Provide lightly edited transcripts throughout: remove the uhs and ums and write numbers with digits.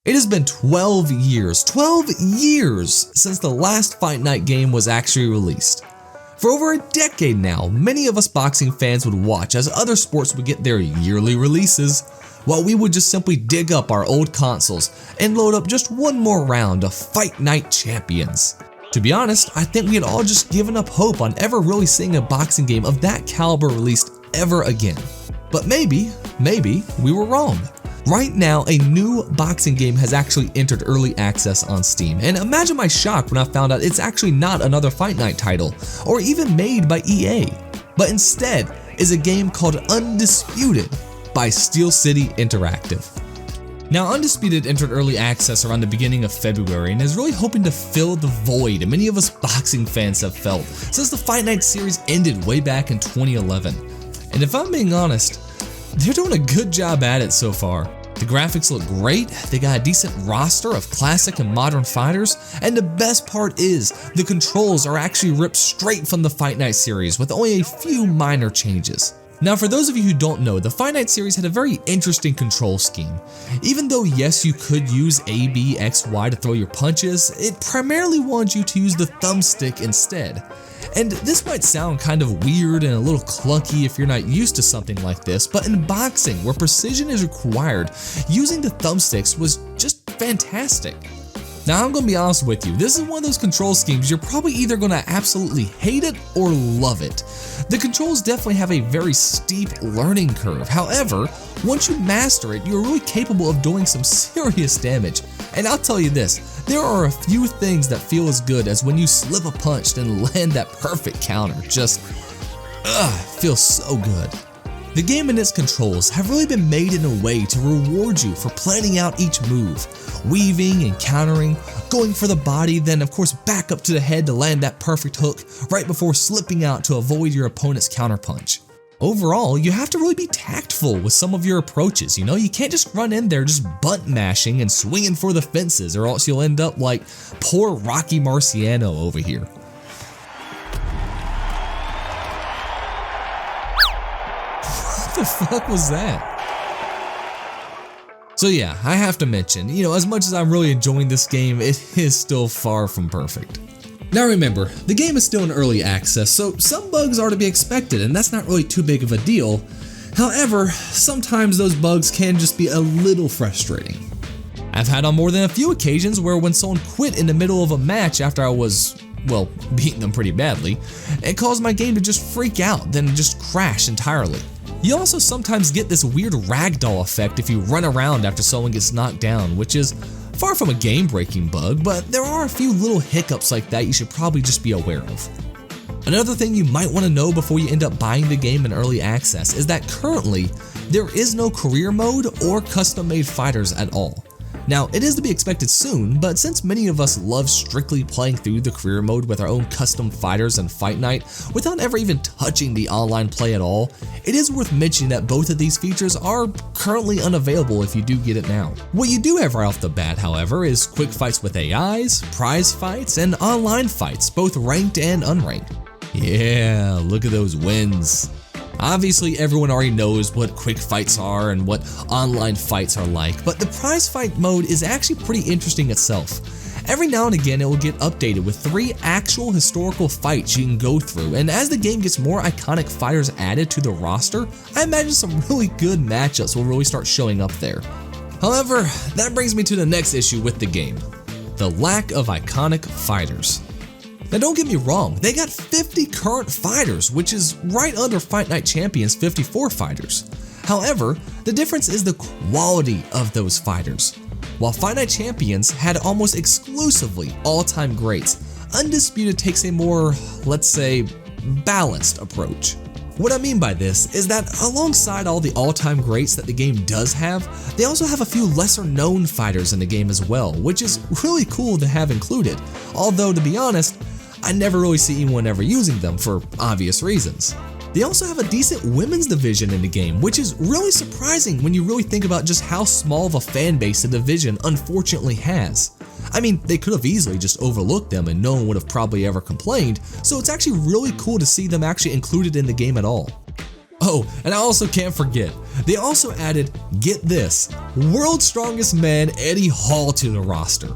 It has been 12 years since the last Fight Night game was actually released. For over a decade now, many of us boxing fans would watch as other sports would get their yearly releases, while we would just simply dig up our old consoles and load up just one more round of Fight Night Champions. To be honest, I think we had all just given up hope on ever really seeing a boxing game of that caliber released ever again. But maybe we were wrong. Right now, a new boxing game has actually entered early access on Steam, and imagine my shock when I found out it's actually not another Fight Night title, or even made by EA, but instead is a game called Undisputed by Steel City Interactive. Now, Undisputed entered early access around the beginning of February and is really hoping to fill the void many of us boxing fans have felt since the Fight Night series ended way back in 2011. And if I'm being honest, they're doing a good job at it so far. The graphics look great, they got a decent roster of classic and modern fighters, and the best part is, the controls are actually ripped straight from the Fight Night series with only a few minor changes. Now, for those of you who don't know, the Fight Night series had a very interesting control scheme. Even though yes, you could use A, B, X, Y to throw your punches, it primarily wanted you to use the thumbstick instead. And this might sound kind of weird and a little clunky if you're not used to something like this, but in boxing, where precision is required, using the thumbsticks was just fantastic. Now, I'm gonna be honest with you, this is one of those control schemes you're probably either gonna absolutely hate it or love it. The controls definitely have a very steep learning curve. However, once you master it, you're really capable of doing some serious damage. And I'll tell you this, there are a few things that feel as good as when you slip a punch and land that perfect counter. Just, feels so good. The game and its controls have really been made in a way to reward you for planning out each move, weaving and countering, going for the body, then of course back up to the head to land that perfect hook right before slipping out to avoid your opponent's counterpunch. Overall, you have to really be tactful with some of your approaches, you can't just run in there just butt mashing and swinging for the fences, or else you'll end up like poor Rocky Marciano over here. What the fuck was that? So yeah, I have to mention, as much as I'm really enjoying this game, it is still far from perfect. Now remember, the game is still in early access, so some bugs are to be expected, and that's not really too big of a deal. However, sometimes those bugs can just be a little frustrating. I've had on more than a few occasions where when someone quit in the middle of a match after I was, well, beating them pretty badly, it caused my game to just freak out, then just crash entirely. You also sometimes get this weird ragdoll effect if you run around after someone gets knocked down, which is far from a game-breaking bug, but there are a few little hiccups like that you should probably just be aware of. Another thing you might want to know before you end up buying the game in early access is that currently, there is no career mode or custom-made fighters at all. Now, it is to be expected soon, but since many of us love strictly playing through the career mode with our own custom fighters and Fight Night without ever even touching the online play at all, it is worth mentioning that both of these features are currently unavailable if you do get it now. What you do have right off the bat, however, is quick fights with AIs, prize fights, and online fights, both ranked and unranked. Yeah, look at those wins. Obviously, everyone already knows what quick fights are and what online fights are like, but the prize fight mode is actually pretty interesting itself. Every now and again, it will get updated with 3 actual historical fights you can go through, and as the game gets more iconic fighters added to the roster, I imagine some really good matchups will really start showing up there. However, that brings me to the next issue with the game: the lack of iconic fighters. Now don't get me wrong, they got 50 current fighters, which is right under Fight Night Champions' 54 fighters. However, the difference is the quality of those fighters. While Fight Night Champions had almost exclusively all-time greats, Undisputed takes a more, let's say, balanced approach. What I mean by this is that alongside all the all-time greats that the game does have, they also have a few lesser-known fighters in the game as well, which is really cool to have included, although to be honest, I never really see anyone ever using them for obvious reasons. They also have a decent women's division in the game, which is really surprising when you really think about just how small of a fan base the division unfortunately has. I mean, they could have easily just overlooked them and no one would have probably ever complained, so it's actually really cool to see them actually included in the game at all. Oh, and I also can't forget, they also added, get this, World's Strongest Man Eddie Hall to the roster.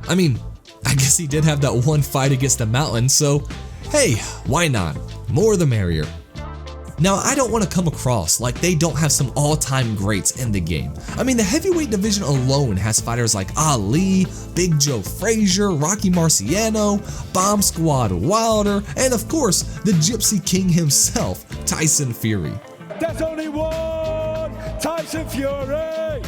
I mean, I guess he did have that one fight against the Mountain, so hey, why not? More the merrier. Now, I don't want to come across like they don't have some all-time greats in the game. I mean, the heavyweight division alone has fighters like Ali, Big Joe Frazier, Rocky Marciano, Bomb Squad Wilder, and of course, the Gypsy King himself, Tyson Fury. There's only one Tyson Fury!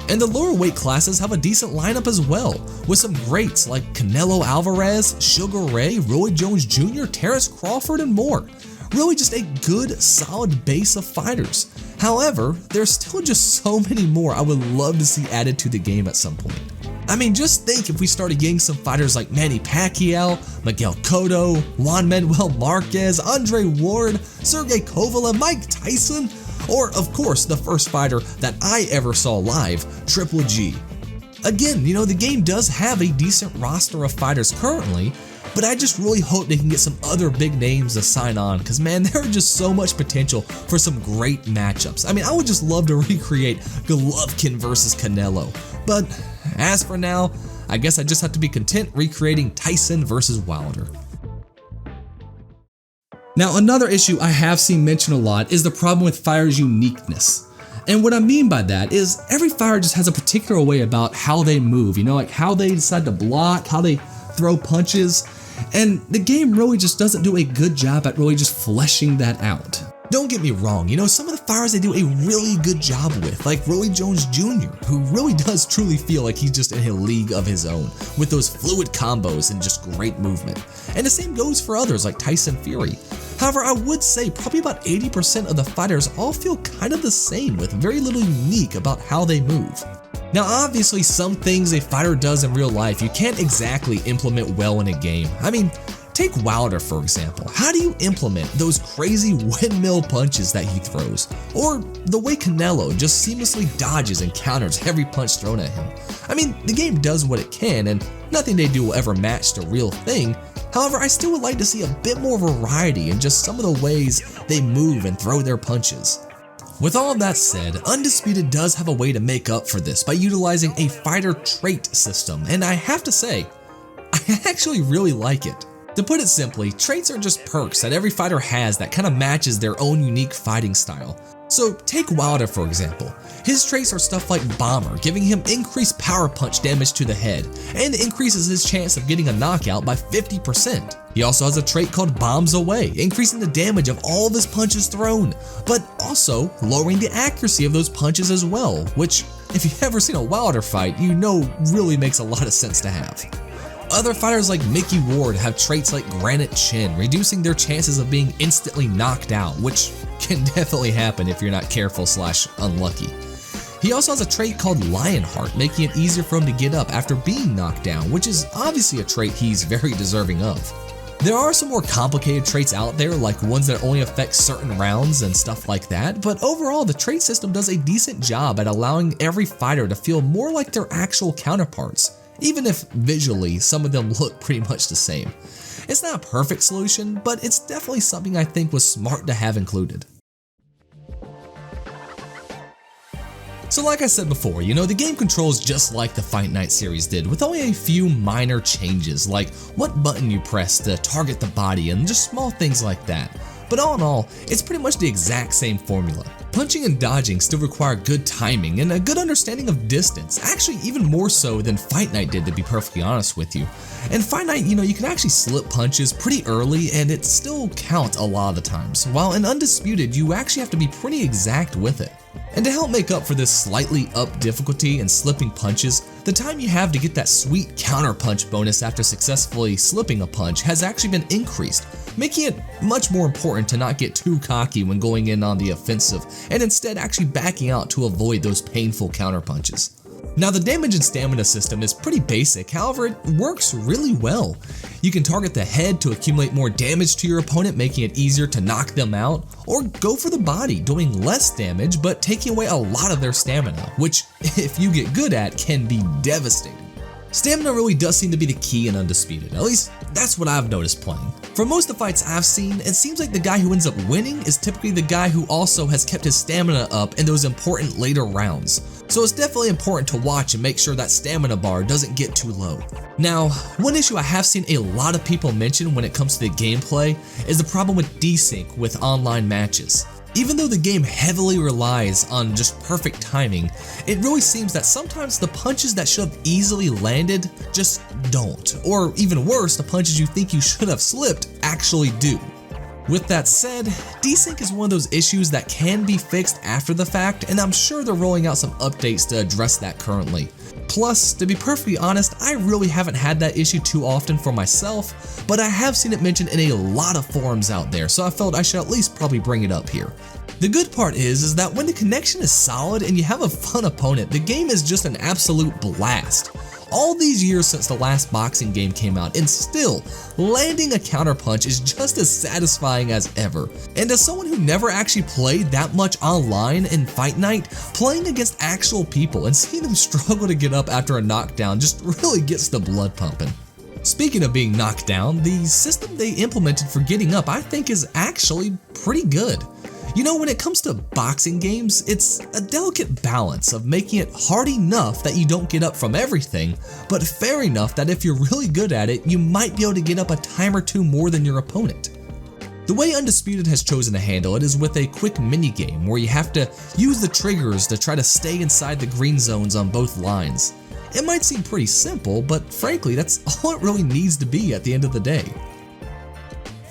And the lower weight classes have a decent lineup as well, with some greats like Canelo Alvarez, Sugar Ray, Roy Jones Jr., Terrence Crawford, and more. Really just a good, solid base of fighters. However, there's still just so many more I would love to see added to the game at some point. I mean, just think if we started getting some fighters like Manny Pacquiao, Miguel Cotto, Juan Manuel Marquez, Andre Ward, Sergey Kovalev, Mike Tyson, or of course the first fighter that I ever saw live, Triple G. Again, the game does have a decent roster of fighters currently, but I just really hope they can get some other big names to sign on, because man, there's just so much potential for some great matchups. I mean, I would just love to recreate Golovkin versus Canelo, but as for now, I guess I just have to be content recreating Tyson versus Wilder. Now, another issue I have seen mentioned a lot is the problem with fighters' uniqueness. And what I mean by that is every fighter just has a particular way about how they move, like how they decide to block, how they throw punches, and the game really just doesn't do a good job at really just fleshing that out. Don't get me wrong, some of the fighters they do a really good job with, like Roy Jones Jr., who really does truly feel like he's just in a league of his own, with those fluid combos and just great movement. And the same goes for others like Tyson Fury. However, I would say probably about 80% of the fighters all feel kind of the same, with very little unique about how they move. Now, obviously, some things a fighter does in real life you can't exactly implement well in a game. I mean, take Wilder for example. How do you implement those crazy windmill punches that he throws? Or the way Canelo just seamlessly dodges and counters every punch thrown at him? I mean, the game does what it can, and nothing they do will ever match the real thing. However, I still would like to see a bit more variety in just some of the ways they move and throw their punches. With all of that said, Undisputed does have a way to make up for this by utilizing a fighter trait system, and I have to say, I actually really like it. To put it simply, traits are just perks that every fighter has that kind of matches their own unique fighting style. So take Wilder for example. His traits are stuff like Bomber, giving him increased power punch damage to the head, and increases his chance of getting a knockout by 50%. He also has a trait called Bombs Away, increasing the damage of all of his punches thrown, but also lowering the accuracy of those punches as well, which, if you've ever seen a Wilder fight, really makes a lot of sense to have. Other fighters like Mickey Ward have traits like Granite Chin, reducing their chances of being instantly knocked out, which can definitely happen if you're not careful / unlucky. He also has a trait called Lionheart, making it easier for him to get up after being knocked down, which is obviously a trait he's very deserving of. There are some more complicated traits out there, like ones that only affect certain rounds and stuff like that, but overall the trait system does a decent job at allowing every fighter to feel more like their actual counterparts, even if visually some of them look pretty much the same. It's not a perfect solution, but it's definitely something I think was smart to have included. So like I said before, the game controls just like the Fight Night series did, with only a few minor changes, like what button you press to target the body and just small things like that. But all in all, it's pretty much the exact same formula. Punching and dodging still require good timing and a good understanding of distance, actually even more so than Fight Night did, to be perfectly honest with you. And Fight Night, you can actually slip punches pretty early and it still counts a lot of the times, while in Undisputed you actually have to be pretty exact with it. And to help make up for this slightly up difficulty in slipping punches, the time you have to get that sweet counter punch bonus after successfully slipping a punch has actually been increased, making it much more important to not get too cocky when going in on the offensive and instead actually backing out to avoid those painful counter punches. Now the damage and stamina system is pretty basic, however it works really well. You can target the head to accumulate more damage to your opponent, making it easier to knock them out, or go for the body, doing less damage but taking away a lot of their stamina, which if you get good at can be devastating. Stamina really does seem to be the key in Undisputed, at least that's what I've noticed playing. For most of the fights I've seen, it seems like the guy who ends up winning is typically the guy who also has kept his stamina up in those important later rounds. So it's definitely important to watch and make sure that stamina bar doesn't get too low. Now, one issue I have seen a lot of people mention when it comes to the gameplay is the problem with desync with online matches. Even though the game heavily relies on just perfect timing, it really seems that sometimes the punches that should have easily landed just don't, or even worse, the punches you think you should have slipped actually do. With that said, desync is one of those issues that can be fixed after the fact, and I'm sure they're rolling out some updates to address that currently. Plus, to be perfectly honest, I really haven't had that issue too often for myself, but I have seen it mentioned in a lot of forums out there, so I felt I should at least probably bring it up here. The good part is that when the connection is solid and you have a fun opponent, the game is just an absolute blast. All these years since the last boxing game came out, and still, landing a counterpunch is just as satisfying as ever. And as someone who never actually played that much online in Fight Night, playing against actual people and seeing them struggle to get up after a knockdown just really gets the blood pumping. Speaking of being knocked down, the system they implemented for getting up I think is actually pretty good. You know, when it comes to boxing games, it's a delicate balance of making it hard enough that you don't get up from everything, but fair enough that if you're really good at it, you might be able to get up a time or two more than your opponent. The way Undisputed has chosen to handle it is with a quick minigame where you have to use the triggers to try to stay inside the green zones on both lines. It might seem pretty simple, but frankly, that's all it really needs to be at the end of the day.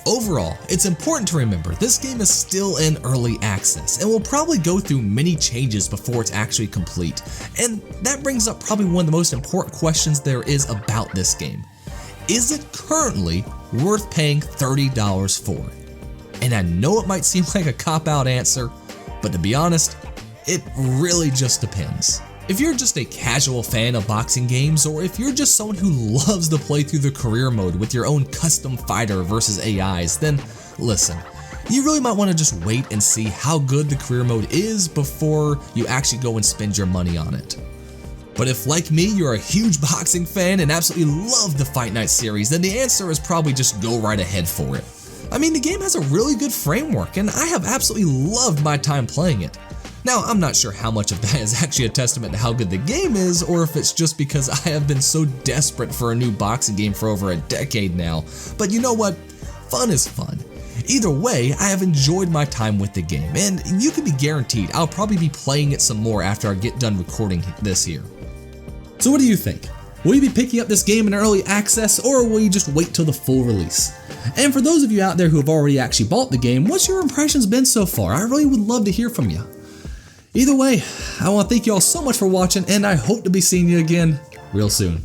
Overall, it's important to remember this game is still in early access and will probably go through many changes before it's actually complete, and that brings up probably one of the most important questions there is about this game. Is it currently worth paying $30 for? And I know it might seem like a cop-out answer, but to be honest, it really just depends. If you're just a casual fan of boxing games, or if you're just someone who loves to play through the career mode with your own custom fighter versus AIs, then listen, you really might want to just wait and see how good the career mode is before you actually go and spend your money on it. But if, like me, you're a huge boxing fan and absolutely love the Fight Night series, then the answer is probably just go right ahead for it. I mean, the game has a really good framework, and I have absolutely loved my time playing it. Now, I'm not sure how much of that is actually a testament to how good the game is, or if it's just because I have been so desperate for a new boxing game for over a decade now, but you know what? Fun is fun. Either way, I have enjoyed my time with the game, and you can be guaranteed I'll probably be playing it some more after I get done recording this here. So what do you think? Will you be picking up this game in early access, or will you just wait till the full release? And for those of you out there who have already actually bought the game, what's your impressions been so far? I really would love to hear from you. Either way, I want to thank you all so much for watching, and I hope to be seeing you again real soon.